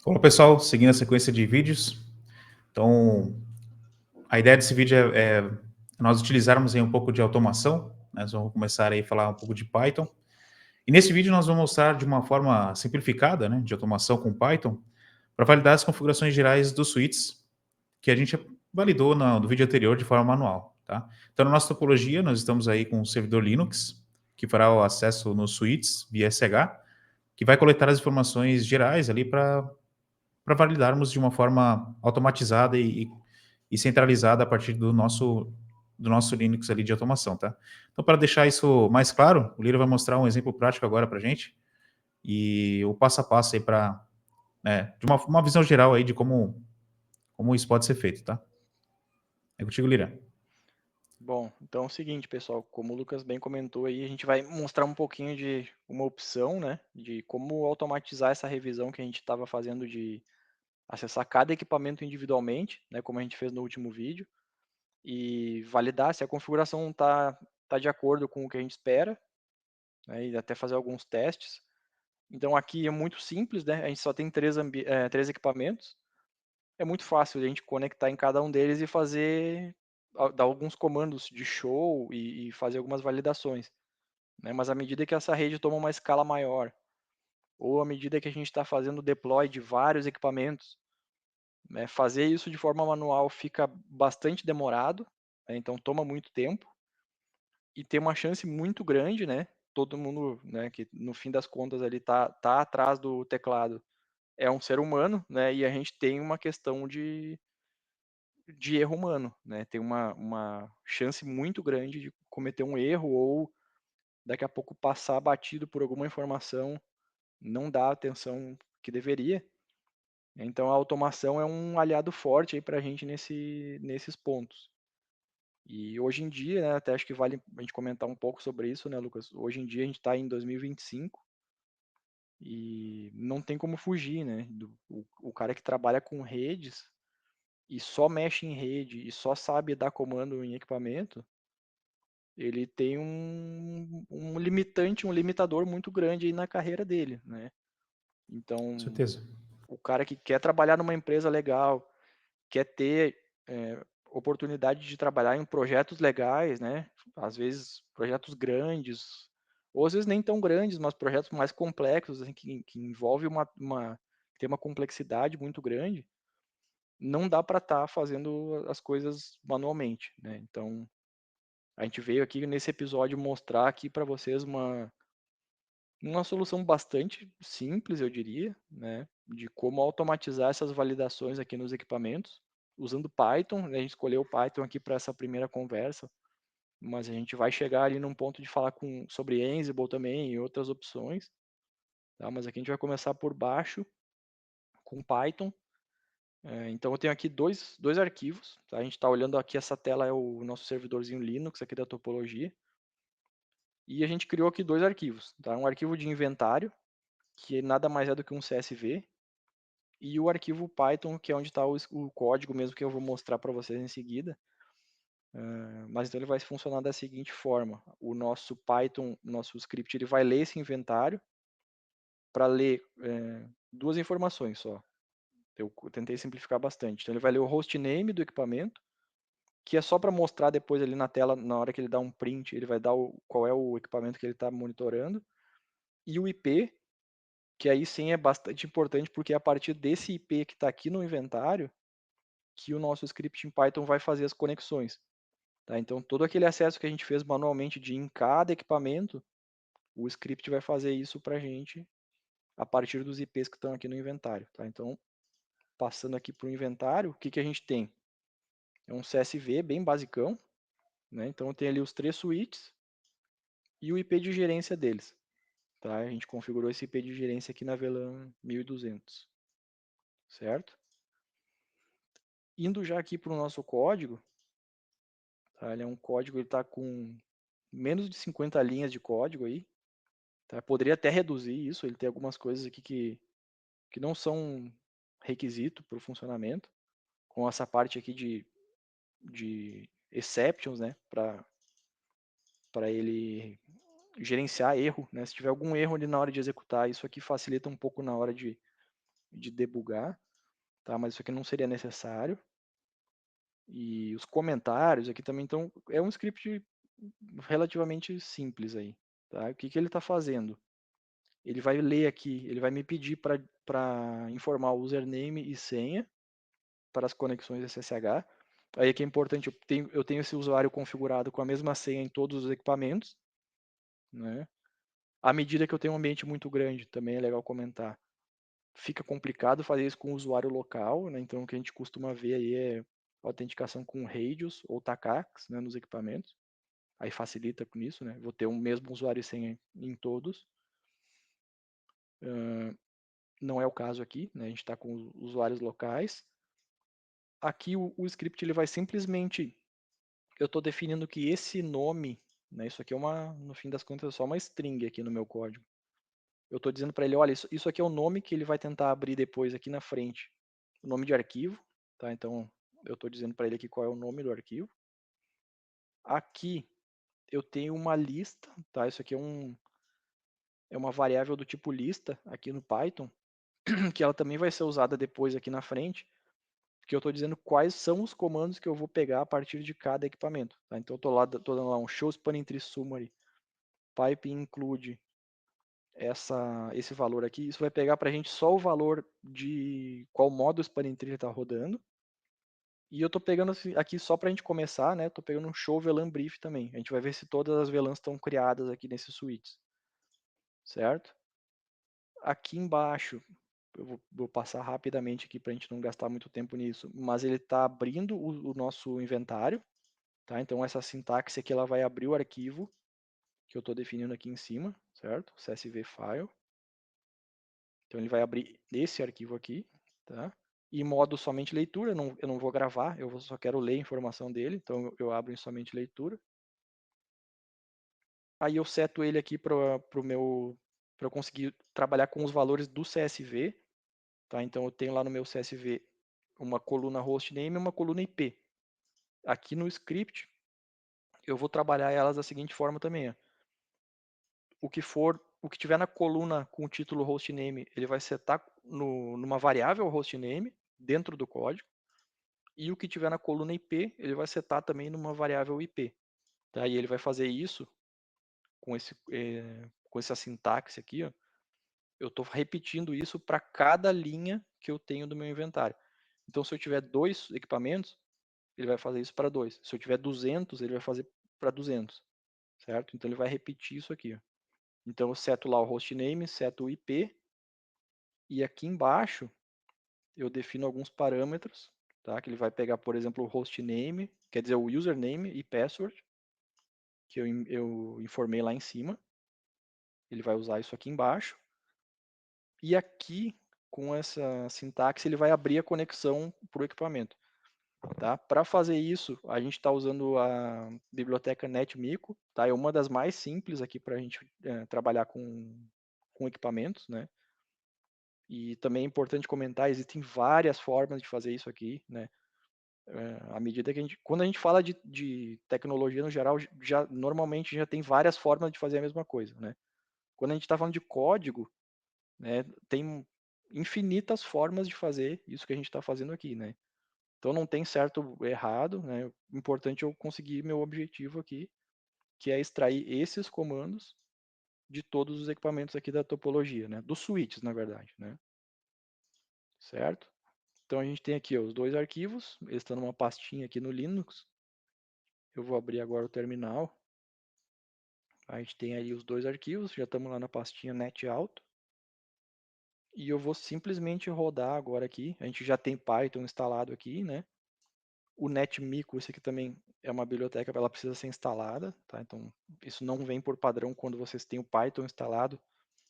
Olá pessoal, seguindo a sequência de vídeos. Então, a ideia desse vídeo é nós utilizarmos aí um pouco de automação, né? Nós vamos começar aí a falar um pouco de Python. E nesse vídeo nós vamos mostrar de uma forma simplificada, né, de automação com Python, para validar as configurações gerais dos suítes que a gente validou no vídeo anterior de forma manual, tá? Então, na nossa topologia, nós estamos aí com o servidor Linux, que fará o acesso nos suítes via SH, que vai coletar as informações gerais ali para validarmos de uma forma automatizada e centralizada a partir do nosso Linux ali de automação, tá? Então, para deixar isso mais claro, o Lira vai mostrar um exemplo prático agora para a gente e o passo a passo aí para, né, de uma visão geral aí de como isso pode ser feito, tá? É contigo, Lira. Bom, então é o seguinte, pessoal, como o Lucas bem comentou aí, a gente vai mostrar um pouquinho de uma opção, né, de como automatizar essa revisão que a gente estava fazendo de acessar cada equipamento individualmente, né, como a gente fez no último vídeo, e validar se a configuração tá de acordo com o que a gente espera, né, e até fazer alguns testes. Então aqui é muito simples, né, a gente só tem três equipamentos, é muito fácil a gente conectar em cada um deles e dar alguns comandos de show e fazer algumas validações, né? Mas à medida que essa rede toma uma escala maior, ou à medida que a gente está fazendo deploy de vários equipamentos, né, fazer isso de forma manual fica bastante demorado, né? Então toma muito tempo e tem uma chance muito grande, né? Todo mundo, né, que no fim das contas ali tá atrás do teclado é um ser humano, né? E a gente tem uma questão de erro humano, né? Tem uma chance muito grande de cometer um erro ou daqui a pouco passar batido por alguma informação, não dar a atenção que deveria. Então a automação é um aliado forte aí para a gente nesses pontos. E hoje em dia, né, até acho que vale a gente comentar um pouco sobre isso, né, Lucas? Hoje em dia a gente está em 2025 e não tem como fugir, né? O cara que trabalha com redes e só mexe em rede e só sabe dar comando em equipamento, ele tem um limitante, um limitador muito grande aí na carreira dele, né? Com Então, certeza. o cara que quer trabalhar numa empresa legal, quer ter oportunidade de trabalhar em projetos legais, né? Às vezes projetos grandes, ou às vezes nem tão grandes, mas projetos mais complexos, assim, que envolve tem uma complexidade muito grande, não dá para estar fazendo as coisas manualmente, né? Então, a gente veio aqui nesse episódio mostrar aqui para vocês uma solução bastante simples, eu diria, né, de como automatizar essas validações aqui nos equipamentos, usando Python, né, a gente escolheu o Python aqui para essa primeira conversa, mas a gente vai chegar ali num ponto de falar sobre Ansible também e outras opções, tá? Mas aqui a gente vai começar por baixo, com Python. Então eu tenho aqui dois arquivos, tá? A gente está olhando aqui, essa tela é o nosso servidorzinho Linux aqui da topologia, e a gente criou aqui dois arquivos, tá? Um arquivo de inventário, que nada mais é do que um CSV, e o arquivo Python, que é onde está o código mesmo que eu vou mostrar para vocês em seguida. Mas então ele vai funcionar da seguinte forma: o nosso Python, nosso script, ele vai ler esse inventário para ler duas informações só. Eu tentei simplificar bastante. Então ele vai ler o hostname do equipamento, que é só para mostrar depois ali na tela, na hora que ele dá um print, ele vai dar qual é o equipamento que ele está monitorando, e o IP, que aí sim é bastante importante, porque é a partir desse IP que está aqui no inventário que o nosso script em Python vai fazer as conexões. Tá? Então, todo aquele acesso que a gente fez manualmente de em cada equipamento, o script vai fazer isso para a gente a partir dos IPs que estão aqui no inventário. Tá? Então, passando aqui para o inventário, o que, que a gente tem? É um CSV bem basicão. Né? Então, eu tenho ali os três switches e o IP de gerência deles. Tá? A gente configurou esse IP de gerência aqui na VLAN 1200. Certo? Indo já aqui para o nosso código, tá? Ele é um código, ele está com menos de 50 linhas de código aí. Tá? Poderia até reduzir isso, ele tem algumas coisas aqui que não são requisito para o funcionamento, com essa parte aqui de exceptions, né, para ele gerenciar erro, né, se tiver algum erro ali na hora de executar, isso aqui facilita um pouco na hora de debugar, tá? Mas isso aqui não seria necessário. E os comentários aqui também estão. É um script relativamente simples aí, tá? O que que ele está fazendo? Ele vai ler aqui, ele vai me pedir para informar o username e senha para as conexões SSH. Aí é que é importante, eu tenho esse usuário configurado com a mesma senha em todos os equipamentos, né? À medida que eu tenho um ambiente muito grande, também é legal comentar, fica complicado fazer isso com o usuário local, né? Então o que a gente costuma ver aí é autenticação com Radius ou Tacax, né, nos equipamentos. Aí facilita com isso, né? Vou ter o mesmo usuário e senha em todos. Não é o caso aqui, né? A gente está com os usuários locais. Aqui o script ele vai simplesmente, eu estou definindo que esse nome, né? Isso aqui é no fim das contas, é só uma string aqui no meu código. Eu estou dizendo para ele, olha, isso aqui é o nome que ele vai tentar abrir depois aqui na frente. O nome de arquivo, tá? Então eu estou dizendo para ele aqui qual é o nome do arquivo. Aqui eu tenho uma lista, tá? Isso aqui é uma variável do tipo lista aqui no Python, que ela também vai ser usada depois aqui na frente, porque eu estou dizendo quais são os comandos que eu vou pegar a partir de cada equipamento. Tá? Então eu estou dando lá um show spanning tree summary, pipe include esse valor aqui. Isso vai pegar para a gente só o valor de qual modo o spanning tree está rodando. E eu estou pegando aqui só para a gente começar, né? Estou pegando um show VLAN brief também. A gente vai ver se todas as VLANs estão criadas aqui nesses switches, certo? Aqui embaixo, eu vou passar rapidamente aqui para a gente não gastar muito tempo nisso, mas ele está abrindo o nosso inventário, tá? Então essa sintaxe aqui ela vai abrir o arquivo que eu estou definindo aqui em cima, certo? CSV file. Então ele vai abrir esse arquivo aqui, tá? E modo somente leitura, eu não vou gravar, só quero ler a informação dele, então eu abro em somente leitura. Aí eu seto ele aqui para eu conseguir trabalhar com os valores do CSV, tá? Então eu tenho lá no meu CSV uma coluna hostname e uma coluna IP. Aqui no script eu vou trabalhar elas da seguinte forma também, ó. O que tiver na coluna com o título hostname, ele vai setar numa variável hostname dentro do código, e o que tiver na coluna IP, ele vai setar também numa variável IP. Tá? E ele vai fazer isso com essa sintaxe aqui, ó. Eu estou repetindo isso para cada linha que eu tenho do meu inventário. Então, se eu tiver 2 equipamentos, ele vai fazer isso para 2. Se eu tiver 200, ele vai fazer para 200, certo? Então, ele vai repetir isso aqui, ó. Então, eu seto lá o hostname, seto o IP, e aqui embaixo eu defino alguns parâmetros, tá? Que ele vai pegar, por exemplo, o hostname, quer dizer, o username e password, que eu informei lá em cima. Ele vai usar isso aqui embaixo. E aqui, com essa sintaxe, ele vai abrir a conexão para o equipamento. Tá? Para fazer isso, a gente está usando a biblioteca NetMico, tá? É uma das mais simples aqui para a gente trabalhar com equipamentos, né? E também é importante comentar, existem várias formas de fazer isso aqui, né? À medida que quando a gente fala de tecnologia no geral, normalmente já tem várias formas de fazer a mesma coisa, né? Quando a gente está falando de código, né, tem infinitas formas de fazer isso que a gente está fazendo aqui, né? Então não tem certo ou errado, né? O importante é eu conseguir meu objetivo aqui, que é extrair esses comandos de todos os equipamentos aqui da topologia, né? Dos switches, na verdade, né? Certo? Então a gente tem aqui ó, os dois arquivos, eles estão numa pastinha aqui no Linux. Eu vou abrir agora o terminal. A gente tem aí os dois arquivos, já estamos lá na pastinha NetAuto. E eu vou simplesmente rodar agora aqui. A gente já tem Python instalado aqui, né? O NetMico, esse aqui também é uma biblioteca, ela precisa ser instalada, tá? Então, isso não vem por padrão quando vocês têm o Python instalado.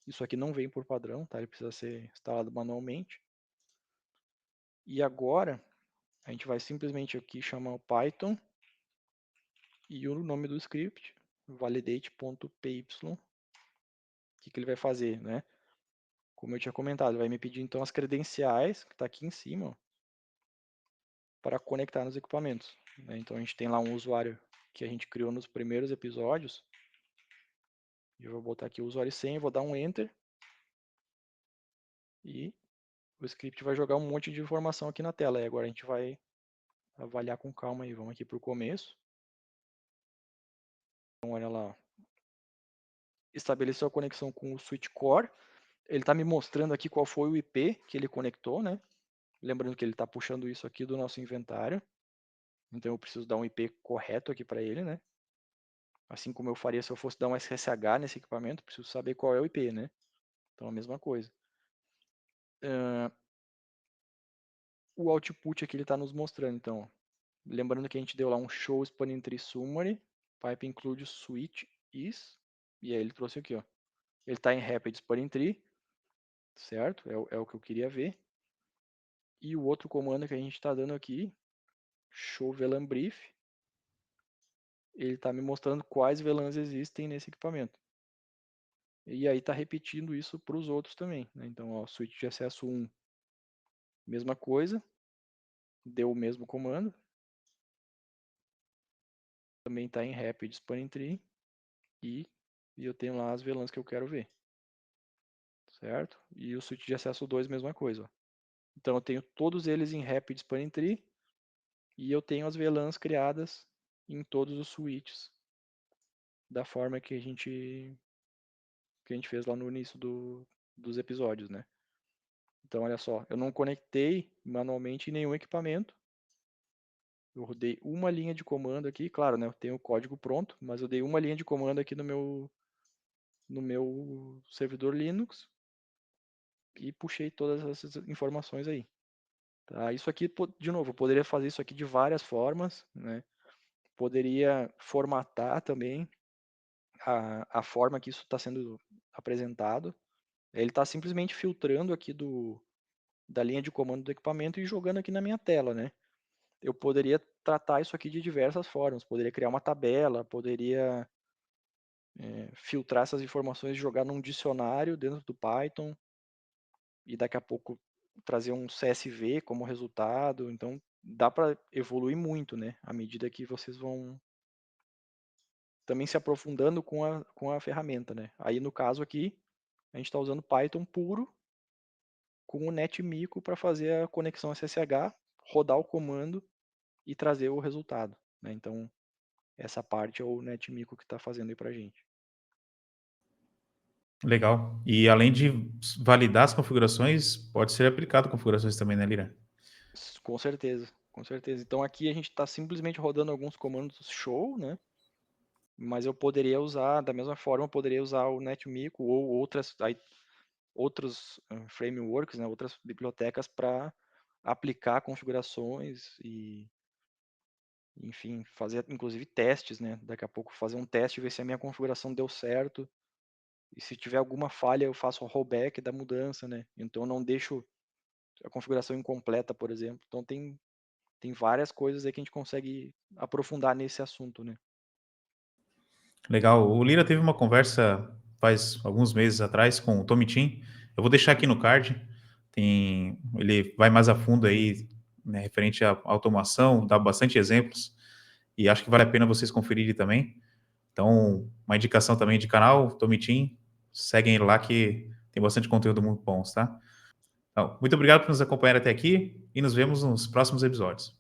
Isso aqui não vem por padrão, tá? Ele precisa ser instalado manualmente. E agora, a gente vai simplesmente aqui chamar o Python e o nome do script, validate.py. O que ele vai fazer, né? Como eu tinha comentado, ele vai me pedir então as credenciais, que está aqui em cima, ó, para conectar nos equipamentos, né? Então a gente tem lá um usuário que a gente criou nos primeiros episódios. Eu vou botar aqui o usuário e senha, vou dar um Enter. E o script vai jogar um monte de informação aqui na tela. E agora a gente vai avaliar com calma aí. Vamos aqui para o começo. Então, olha lá. Estabeleceu a conexão com o switch core. Ele está me mostrando aqui qual foi o IP que ele conectou, né? Lembrando que ele está puxando isso aqui do nosso inventário. Então eu preciso dar um IP correto aqui para ele, né? Assim como eu faria se eu fosse dar um SSH nesse equipamento, preciso saber qual é o IP, né? Então a mesma coisa. O output aqui ele está nos mostrando, então. Lembrando que a gente deu lá um show spanning tree summary, pipe include switch is, e aí ele trouxe aqui, ó. Ele está em rapid spanning tree, certo? É o que eu queria ver. E o outro comando que a gente está dando aqui, show VLAN brief, ele está me mostrando quais VLANs existem nesse equipamento. E aí está repetindo isso para os outros também, né? Então, ó, switch de acesso 1, mesma coisa, deu o mesmo comando. Também está em rapid spanning tree e eu tenho lá as VLANs que eu quero ver, certo? E o switch de acesso 2, mesma coisa. Ó. Então eu tenho todos eles em rapid spanning tree e eu tenho as VLANs criadas em todos os switches da forma que a gente fez lá no início dos episódios, né? Então olha só, eu não conectei manualmente em nenhum equipamento. Eu rodei uma linha de comando aqui, claro, né? Eu tenho o código pronto, mas eu dei uma linha de comando aqui no meu servidor Linux e puxei todas essas informações aí. Tá? Isso aqui, de novo, eu poderia fazer isso aqui de várias formas, né? Poderia formatar também a forma que isso está sendo apresentado. Ele está simplesmente filtrando aqui da linha de comando do equipamento e jogando aqui na minha tela, né? Eu poderia tratar isso aqui de diversas formas. Poderia criar uma tabela, poderia filtrar essas informações e jogar num dicionário dentro do Python e daqui a pouco trazer um CSV como resultado. Então, dá para evoluir muito, né? À medida que vocês vão também se aprofundando com a ferramenta, né? Aí, no caso aqui, a gente está usando Python puro com o NetMico para fazer a conexão SSH, rodar o comando e trazer o resultado, né? Então, essa parte é o NetMico que está fazendo aí para a gente. Legal. E além de validar as configurações, pode ser aplicado configurações também, né, Lira? Com certeza, com certeza. Então aqui a gente está simplesmente rodando alguns comandos show, né? Mas eu poderia usar, da mesma forma, eu poderia usar o NetMico ou outros frameworks, né? Outras bibliotecas para aplicar configurações e, enfim, fazer inclusive testes, né? Daqui a pouco fazer um teste, ver se a minha configuração deu certo. E se tiver alguma falha, eu faço o rollback da mudança, né? Então eu não deixo a configuração incompleta, por exemplo. Então tem várias coisas aí que a gente consegue aprofundar nesse assunto, né? Legal. O Lira teve uma conversa faz alguns meses atrás com o Tommy Tim. Eu vou deixar aqui no card. Ele vai mais a fundo aí, né, referente à automação, dá bastante exemplos. E acho que vale a pena vocês conferirem também. Então, uma indicação também de canal, Tommy Tim. Seguem ele lá que tem bastante conteúdo muito bom, tá? Então, muito obrigado por nos acompanhar até aqui e nos vemos nos próximos episódios.